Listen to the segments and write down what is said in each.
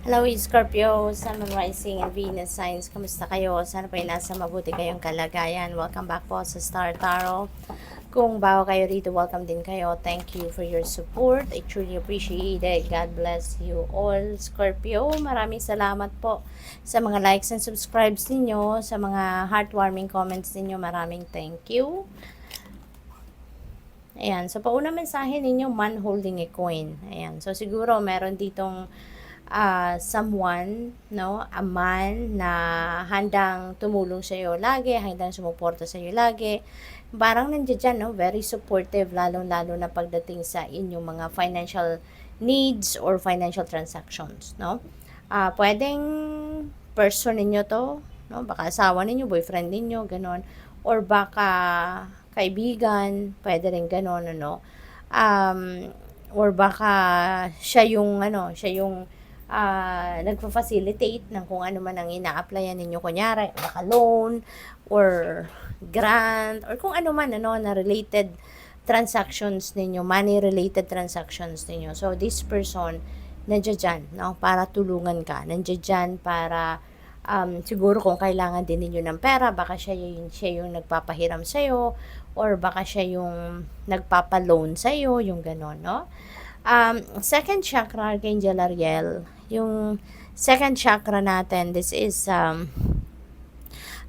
Hello, Scorpio, Sun, Moon, Rising, and Venus signs. Kamusta kayo? Sana po ay nasa mabuti kayong kalagayan. Welcome back po sa Star Tarot. Kung bago kayo rito, welcome din kayo. Thank you for your support. I truly appreciate it. God bless you all, Scorpio. Maraming salamat po sa mga likes and subscribes ninyo, sa mga heartwarming comments ninyo. Maraming thank you. Ayan, so pauna mensahe ninyo, man holding a coin. Ayan, so siguro meron ditong someone, no, a man na handang tumulong sa iyo lagi, handang sumuporta sa iyo lagi. Parang nandiyan dyan, no, very supportive, lalong-lalo na pagdating sa inyong mga financial needs or financial transactions, no. Pwedeng person ninyo to, no, baka asawa ninyo, boyfriend ninyo, ganon, or baka kaibigan, pwede rin ganon, ano, or baka siya yung, ano, siya yung nagfa-facilitate ng kung ano man ang ina-applyan ninyo, kunyari, baka loan, or grant, or kung ano man, ano, na related transactions ninyo, money-related transactions ninyo. So, this person, nandiyan dyan, no, para tulungan ka. Nandiyan dyan para, siguro kung kailangan din ninyo ng pera, baka siya yung nagpapahiram sa'yo, or baka siya yung nagpapa-loan sa'yo, yung ganon, no? Second chakra, Archangel Ariel. Yung second chakra natin, this is,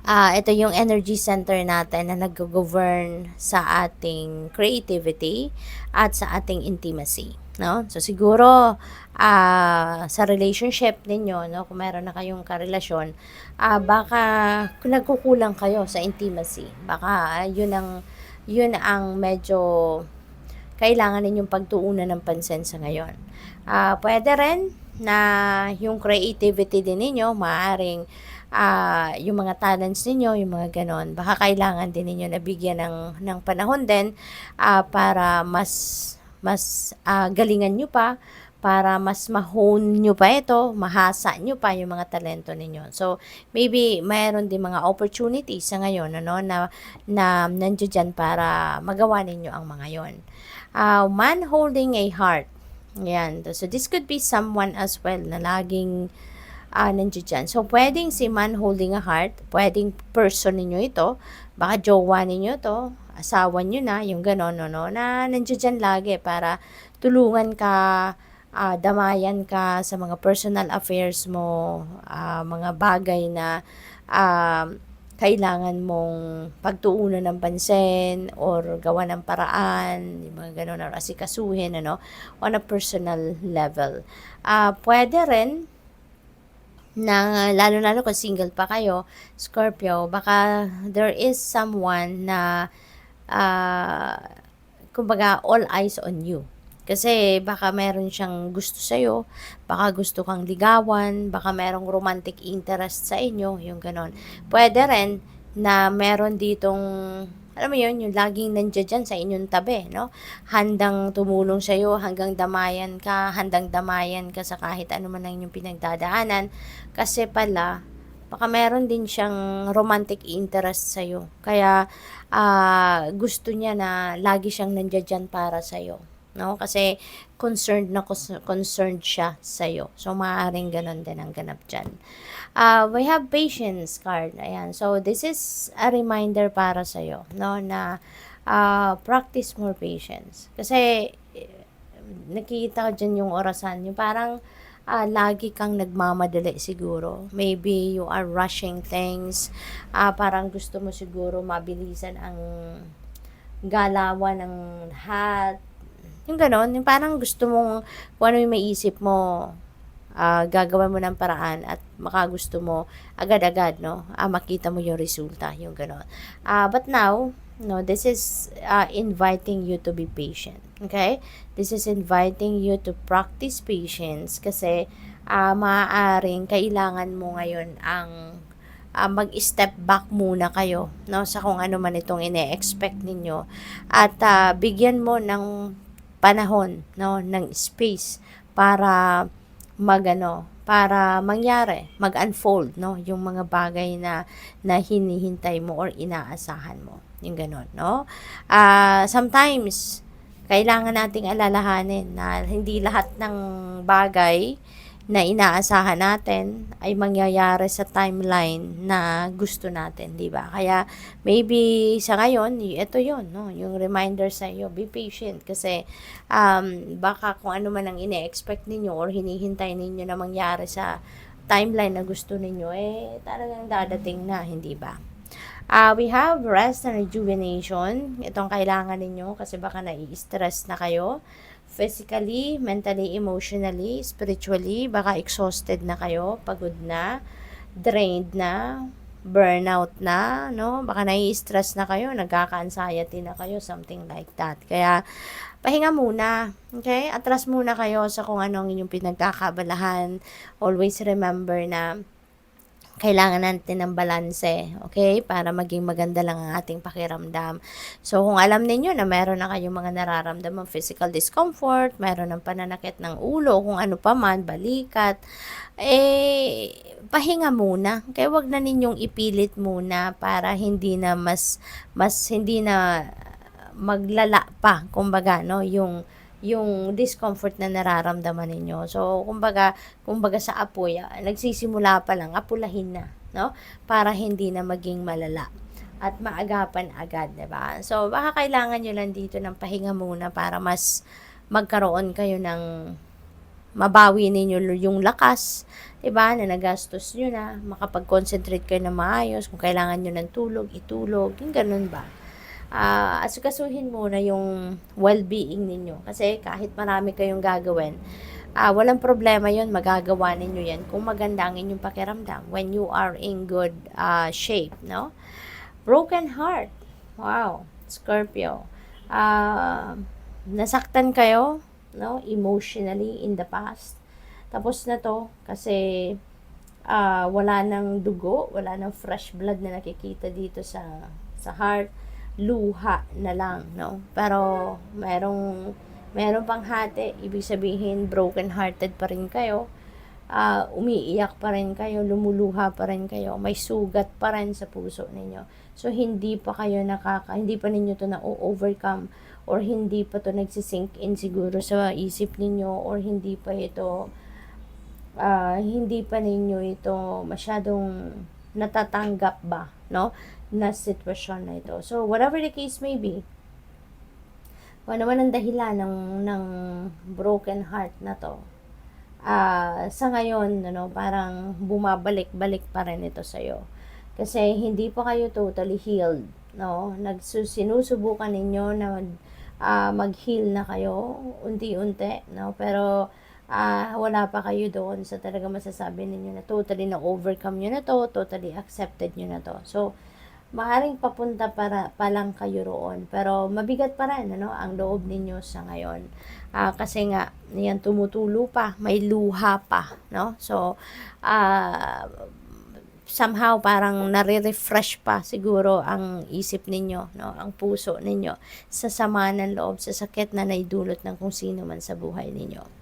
ito yung energy center natin na nag-govern sa ating creativity at sa ating intimacy, no? So siguro sa relationship ninyo, no, kung meron na kayong karelasyon, baka nagkukulang kayo sa intimacy. Baka yun ang medyo kailangan ninyong pagtuunan ng pansin sa ngayon. Pwede rin na yung creativity din ninyo, maaaring yung mga talents ninyo, yung mga ganon, baka kailangan din ninyo nabigyan ng panahon din para mas galingan nyo pa, para mas ma-hone nyo pa ito, mahasa nyo pa yung mga talento ninyo. So, maybe mayroon din mga opportunities sa ngayon, ano, na nandiyan dyan para magawa ninyo ang mga yon. Man holding a heart. Yan. So, this could be someone as well na laging nandiyan dyan. So, pwedeng si man holding a heart, pwedeng person ninyo ito, baka jowa ninyo to, asawa nyo na, yung gano'n, no, na nandiyan dyan lagi para tulungan ka, damayan ka sa mga personal affairs mo, mga bagay na kailangan mong pagtuunan ng pansin or gawa ng paraan, yung mga gano'n, or asikasuhin, ano, on a personal level. Pwede rin na lalo-lalo kung single pa kayo, Scorpio, baka there is someone na kumbaga all eyes on you. Kasi baka meron siyang gusto sa'yo, baka gusto kang ligawan, baka merong romantic interest sa inyo, yung ganon. Pwede rin na meron ditong, alam mo yun, yung laging nandiyan dyan sa inyong tabi, no? Handang tumulong sa'yo, handang damayan ka sa kahit ano man ang inyong pinagdadaanan. Kasi pala, baka meron din siyang romantic interest sa'yo. Kaya, gusto niya na lagi siyang nandiyan dyan para sa'yo. No? Kasi concerned siya sa'yo. So, maaaring ganun din ang ganap dyan. We have patience card. Ayan. So, this is a reminder para sa'yo, no? Na practice more patience. Kasi, nakikita ko dyan yung orasan. Yung parang, lagi kang nagmamadali siguro. Maybe you are rushing things. Parang gusto mo siguro mabilisan ang galawan ng lahat. Yung ganon, yung parang gusto mong, kung ano yung maisip mo, gagawan mo ng paraan at makagusto mo agad-agad, no? Makita mo yung resulta, yung ganon. But now, no, this is inviting you to be patient. Okay? This is inviting you to practice patience kasi maaaring kailangan mo ngayon ang mag-step back muna kayo, no, sa kung ano man itong ine-expect ninyo at bigyan mo ng panahon, no, ng space para para mangyari, mag-unfold, no, yung mga bagay na hinihintay mo or inaasahan mo, yung ganon, no. Sometimes kailangan nating alalahanin na hindi lahat ng bagay na inaasahan natin ay mangyayari sa timeline na gusto natin, 'di ba? Kaya maybe sa ngayon, ito 'yon, no, yung reminder sa iyo, be patient kasi baka kung ano man ang ine-expect ninyo or hinihintay ninyo na mangyari sa timeline na gusto ninyo, talagang dadating na, hindi ba? We have rest and rejuvenation. Itong kailangan ninyo kasi baka nai-stress na kayo. Physically, mentally, emotionally, spiritually, baka exhausted na kayo, pagod na, drained na, burnout na, no? Baka nai-stress na kayo, nagkaka-anxiety na kayo, something like that. Kaya, pahinga muna, okay? Atras muna kayo sa kung anong inyong pinagkakabalahan. Always remember na kailangan natin ng balanse, okay? Para maging maganda lang ang ating pakiramdam. So, kung alam ninyo na meron na kayong mga nararamdamang physical discomfort, meron ng pananakit ng ulo, kung ano pa man, balikat, pahinga muna. Kaya wag na ninyong ipilit muna para hindi na mas hindi na maglala pa, kumbaga, no, yung discomfort na nararamdaman ninyo. So, kumbaga sa apoy, nagsisimula pa lang, apulahin na, no? Para hindi na maging malala at maagapan agad, 'di ba? So, baka kailangan nyo lang dito ng pahinga muna para mas magkaroon kayo ng mabawi ninyo yung lakas, 'di ba? Na nagastos nyo na, makapag-concentrate kayo na maayos, kung kailangan nyo ng tulog, itulog, yung ganun ba? Asikasuhin muna yung well-being ninyo. Kasi kahit marami kayong gagawin, walang problema yon, magagawa ninyo yan kung maganda ang inyong pakiramdam when you are in good shape, no? Broken heart. Wow, Scorpio. Nasaktan kayo, no? Emotionally in the past. Tapos na to kasi wala nang dugo, wala nang fresh blood na nakikita dito sa heart, luha na lang, no? Pero meron pang hati, ibig sabihin broken hearted pa rin kayo, umiiyak pa rin kayo, lumuluha pa rin kayo, may sugat pa rin sa puso ninyo. So hindi pa ninyo to na-overcome or hindi pa to nagsisink in siguro sa isip ninyo or hindi pa ninyo ito masyadong natatanggap ba, no, na sitwasyon na ito. So, whatever the case may be, kung ano man ang dahilan ng broken heart na to, sa ngayon, ano, parang bumabalik-balik pa rin ito sa'yo. Kasi hindi pa kayo totally healed, no? Sinusubukan ninyo na mag-heal na kayo, unti-unti, no? Pero, wala pa kayo doon sa talaga masasabi ninyo na totally na-overcome nyo na to, totally accepted nyo na to. So, maaaring papunta pa lang kayo roon. Pero mabigat pa rin, ano, ang loob ninyo sa ngayon. Kasi nga, yan tumutulo pa, may luha pa, no? So, somehow parang nare-refresh pa siguro ang isip ninyo, no? Ang puso ninyo sa sama ng loob, sa sakit na naidulot ng kung sino man sa buhay ninyo.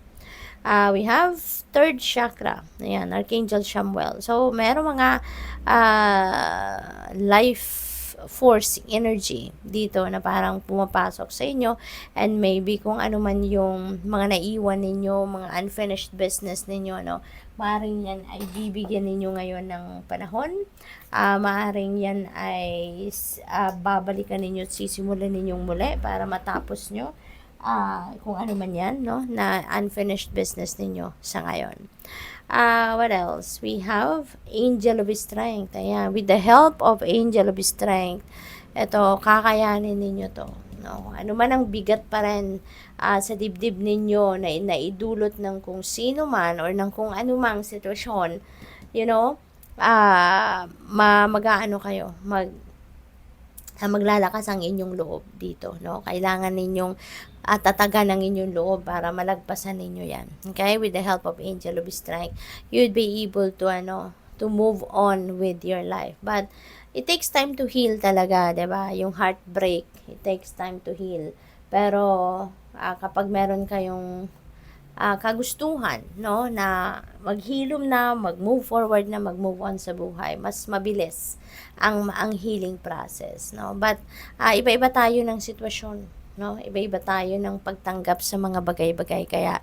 We have third chakra. Ayan, Archangel Chamuel. So, meron mga life force energy dito na parang pumapasok sa inyo, and maybe kung ano man yung mga naiwan ninyo, mga unfinished business ninyo, no, maaaring yan ay bibigyan ninyo ngayon ng panahon. Maaaring yan ay babalikan ninyo at sisimulan ninyong muli para matapos nyo kung ano man yan, no, na unfinished business ninyo sa ngayon. What else? We have Angel of Strength. Ayan, with the help of Angel of Strength, ito, kakayanin ninyo to, no? Ano man ang bigat pa rin sa dibdib ninyo na naidulot ng kung sino man or ng kung anumang sitwasyon, you know, mag-aano kayo, maglalakas ang inyong loob dito, no? Kailangan ninyong tatagan ang inyong loob para malagpasan ninyo yan. Okay? With the help of Angel of Strength, you'd be able to move on with your life. But it takes time to heal talaga, 'di ba? Yung heartbreak, it takes time to heal. Pero kapag meron kayong kagustuhan, no, na maghilom na, mag-move forward na, mag-move on sa buhay, mas mabilis ang healing process, no? But iba-iba tayo ng sitwasyon, no? Iba-iba tayo ng pagtanggap sa mga bagay-bagay kaya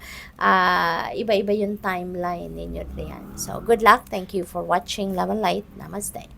iba-iba yung timeline ninyo diyan. So good luck. Thank you for watching Love and Light. Namaste.